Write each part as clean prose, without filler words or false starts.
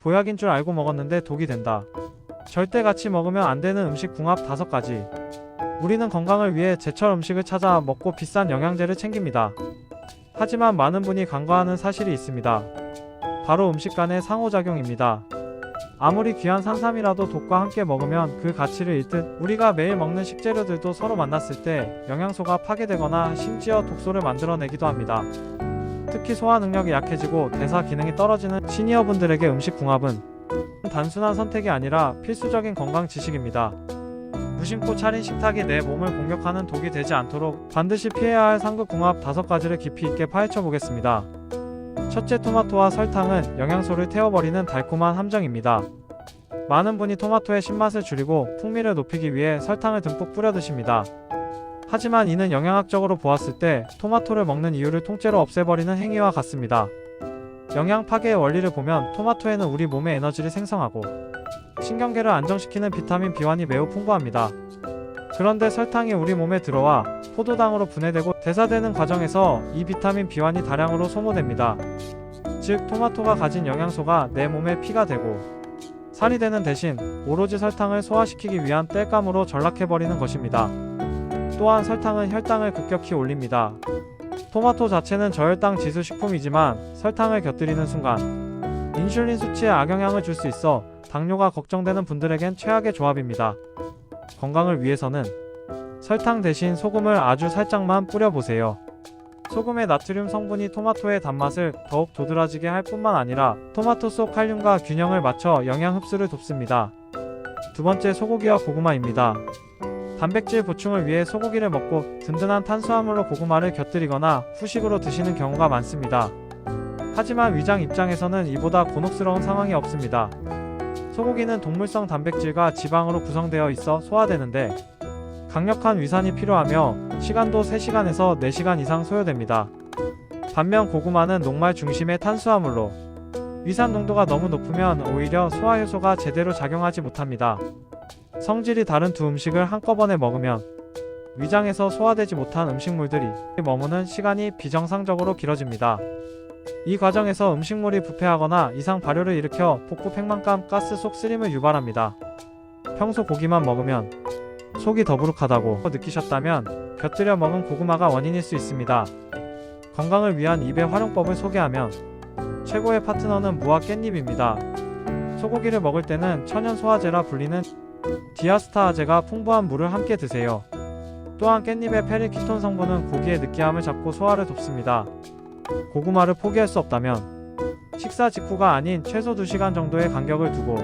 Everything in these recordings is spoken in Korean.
보약인 줄 알고 먹었는데 독이 된다. 절대 같이 먹으면 안 되는 음식 궁합 5가지. 우리는 건강을 위해 제철 음식을 찾아 먹고 비싼 영양제를 챙깁니다. 하지만 많은 분이 간과하는 사실이 있습니다. 바로 음식 간의 상호작용입니다. 아무리 귀한 산삼이라도 독과 함께 먹으면 그 가치를 잃듯 우리가 매일 먹는 식재료들도 서로 만났을 때 영양소가 파괴되거나 심지어 독소를 만들어내기도 합니다. 특히 소화 능력이 약해지고 대사 기능이 떨어지는 시니어분들에게 음식 궁합은 단순한 선택이 아니라 필수적인 건강 지식입니다. 무심코 차린 식탁이 내 몸을 공격하는 독이 되지 않도록 반드시 피해야 할 상급 궁합 5가지를 깊이 있게 파헤쳐 보겠습니다. 첫째, 토마토와 설탕은 영양소를 태워버리는 달콤한 함정입니다. 많은 분이 토마토의 신맛을 줄이고 풍미를 높이기 위해 설탕을 듬뿍 뿌려 드십니다. 하지만 이는 영양학적으로 보았을 때 토마토를 먹는 이유를 통째로 없애버리는 행위와 같습니다. 영양 파괴의 원리를 보면 토마토에는 우리 몸의 에너지를 생성하고 신경계를 안정시키는 비타민 B1이 매우 풍부합니다. 그런데 설탕이 우리 몸에 들어와 포도당으로 분해되고 대사되는 과정에서 이 비타민 B1이 다량으로 소모됩니다. 즉 토마토가 가진 영양소가 내 몸에 피가 되고 살이 되는 대신 오로지 설탕을 소화시키기 위한 땔감으로 전락해버리는 것입니다. 또한 설탕은 혈당을 급격히 올립니다. 토마토 자체는 저혈당 지수 식품이지만 설탕을 곁들이는 순간 인슐린 수치에 악영향을 줄 수 있어 당뇨가 걱정되는 분들에겐 최악의 조합입니다. 건강을 위해서는 설탕 대신 소금을 아주 살짝만 뿌려보세요. 소금의 나트륨 성분이 토마토의 단맛을 더욱 도드라지게 할 뿐만 아니라 토마토 속 칼륨과 균형을 맞춰 영양 흡수를 돕습니다. 두 번째, 소고기와 고구마입니다. 단백질 보충을 위해 소고기를 먹고 든든한 탄수화물로 고구마를 곁들이거나 후식으로 드시는 경우가 많습니다. 하지만 위장 입장에서는 이보다 곤혹스러운 상황이 없습니다. 소고기는 동물성 단백질과 지방으로 구성되어 있어 소화되는데 강력한 위산이 필요하며 시간도 3시간에서 4시간 이상 소요됩니다. 반면 고구마는 녹말 중심의 탄수화물로 위산 농도가 너무 높으면 오히려 소화 효소가 제대로 작용하지 못합니다. 성질이 다른 두 음식을 한꺼번에 먹으면 위장에서 소화되지 못한 음식물들이 머무는 시간이 비정상적으로 길어집니다. 이 과정에서 음식물이 부패하거나 이상 발효를 일으켜 복부 팽만감 가스 속 쓰림을 유발합니다. 평소 고기만 먹으면 속이 더부룩하다고 느끼셨다면 곁들여 먹은 고구마가 원인일 수 있습니다. 건강을 위한 입의 활용법을 소개하면 최고의 파트너는 무와 깻잎입니다. 소고기를 먹을 때는 천연 소화제라 불리는 디아스타아제가 풍부한 물을 함께 드세요. 또한 깻잎의 페리키톤 성분은 고기의 느끼함을 잡고 소화를 돕습니다. 고구마를 포기할 수 없다면 식사 직후가 아닌 최소 2시간 정도의 간격을 두고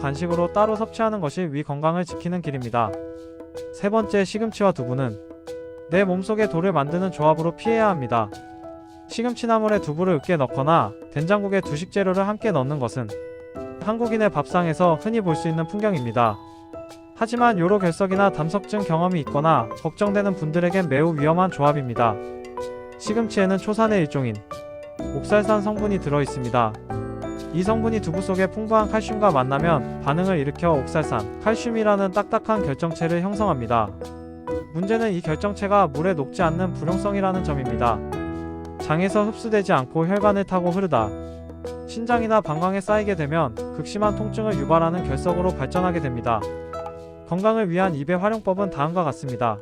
간식으로 따로 섭취하는 것이 위 건강을 지키는 길입니다. 세 번째, 시금치와 두부는 내 몸속에 돌을 만드는 조합으로 피해야 합니다. 시금치나물에 두부를 으깨 넣거나 된장국에 두 식재료를 함께 넣는 것은 한국인의 밥상에서 흔히 볼 수 있는 풍경입니다. 하지만 요로결석이나 담석증 경험이 있거나 걱정되는 분들에겐 매우 위험한 조합입니다. 시금치에는 초산의 일종인 옥살산 성분이 들어있습니다. 이 성분이 두부 속에 풍부한 칼슘과 만나면 반응을 일으켜 옥살산, 칼슘이라는 딱딱한 결정체를 형성합니다. 문제는 이 결정체가 물에 녹지 않는 불용성이라는 점입니다. 장에서 흡수되지 않고 혈관을 타고 흐르다 신장이나 방광에 쌓이게 되면 극심한 통증을 유발하는 결석으로 발전하게 됩니다. 건강을 위한 입의 활용법은 다음과 같습니다.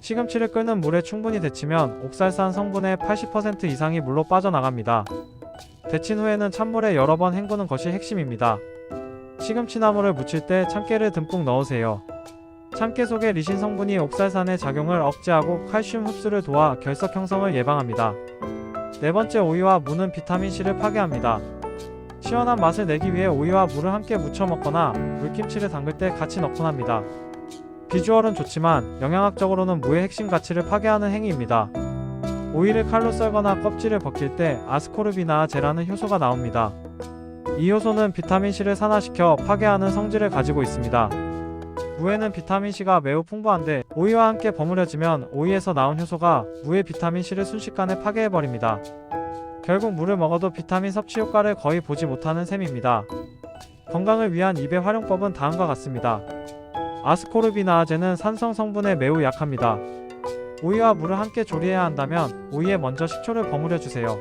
시금치를 끓는 물에 충분히 데치면 옥살산 성분의 80% 이상이 물로 빠져나갑니다. 데친 후에는 찬물에 여러 번 헹구는 것이 핵심입니다. 시금치나물을 무칠 때 참깨를 듬뿍 넣으세요. 참깨 속의 리신 성분이 옥살산의 작용을 억제하고 칼슘 흡수를 도와 결석 형성을 예방합니다. 네 번째, 오이와 무는 비타민C를 파괴합니다. 시원한 맛을 내기 위해 오이와 무를 함께 무쳐 먹거나 물김치를 담글 때 같이 넣곤 합니다. 비주얼은 좋지만 영양학적으로는 무의 핵심 가치를 파괴하는 행위입니다. 오이를 칼로 썰거나 껍질을 벗길 때 아스코르비나아제라는 효소가 나옵니다. 이 효소는 비타민C를 산화시켜 파괴하는 성질을 가지고 있습니다. 무에는 비타민C가 매우 풍부한데 오이와 함께 버무려지면 오이에서 나온 효소가 무의 비타민C를 순식간에 파괴해버립니다. 결국 물을 먹어도 비타민 섭취 효과를 거의 보지 못하는 셈입니다. 건강을 위한 입의 활용법은 다음과 같습니다. 아스코르비나아제는 산성 성분에 매우 약합니다. 오이와 물을 함께 조리해야 한다면 오이에 먼저 식초를 버무려 주세요.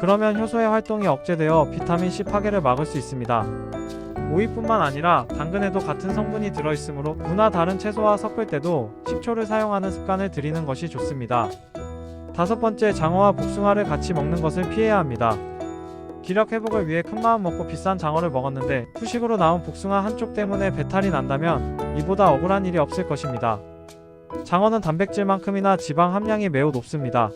그러면 효소의 활동이 억제되어 비타민C 파괴를 막을 수 있습니다. 오이뿐만 아니라 당근에도 같은 성분이 들어있으므로 무나 다른 채소와 섞을 때도 식초를 사용하는 습관을 들이는 것이 좋습니다. 5번째, 장어와 복숭아를 같이 먹는 것을 피해야 합니다. 기력 회복을 위해 큰마음 먹고 비싼 장어를 먹었는데 후식으로 나온 복숭아 한쪽 때문에 배탈이 난다면 이보다 억울한 일이 없을 것입니다. 장어는 단백질만큼이나 지방 함량이 매우 높습니다.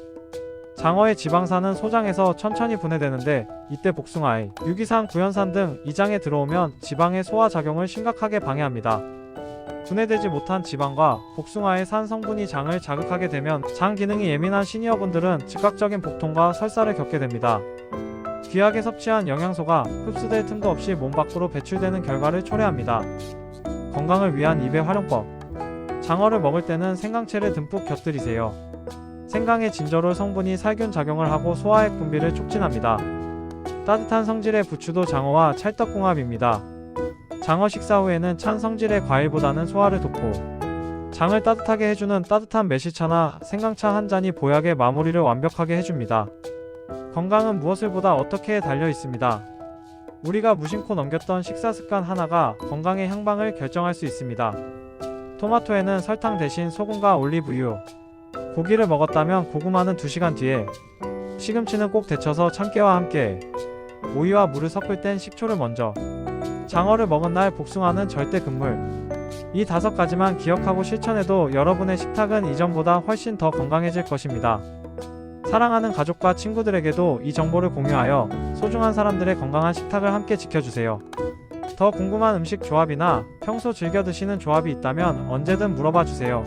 장어의 지방산은 소장에서 천천히 분해되는데 이때 복숭아의 유기산, 구연산 등 이 장에 들어오면 지방의 소화 작용을 심각하게 방해합니다. 분해되지 못한 지방과 복숭아의 산 성분이 장을 자극하게 되면 장 기능이 예민한 시니어분들은 즉각적인 복통과 설사를 겪게 됩니다. 귀하게 섭취한 영양소가 흡수될 틈도 없이 몸 밖으로 배출되는 결과를 초래합니다. 건강을 위한 입의 활용법. 장어를 먹을 때는 생강채를 듬뿍 곁들이세요. 생강의 진저롤 성분이 살균 작용을 하고 소화액 분비를 촉진합니다. 따뜻한 성질의 부추도 장어와 찰떡궁합입니다. 장어 식사 후에는 찬 성질의 과일보다는 소화를 돕고 장을 따뜻하게 해주는 따뜻한 매실차나 생강차 한 잔이 보약의 마무리를 완벽하게 해줍니다. 건강은 무엇을 보다 어떻게에 달려 있습니다. 우리가 무심코 넘겼던 식사 습관 하나가 건강의 향방을 결정할 수 있습니다. 토마토에는 설탕 대신 소금과 올리브유, 고기를 먹었다면 고구마는 2시간 뒤에, 시금치는 꼭 데쳐서 참깨와 함께, 오이와 물을 섞을 땐 식초를 먼저, 장어를 먹은 날 복숭아는 절대 금물. 이 5가지만 기억하고 실천해도 여러분의 식탁은 이전보다 훨씬 더 건강해질 것입니다. 사랑하는 가족과 친구들에게도 이 정보를 공유하여 소중한 사람들의 건강한 식탁을 함께 지켜주세요. 더 궁금한 음식 조합이나 평소 즐겨 드시는 조합이 있다면 언제든 물어봐 주세요.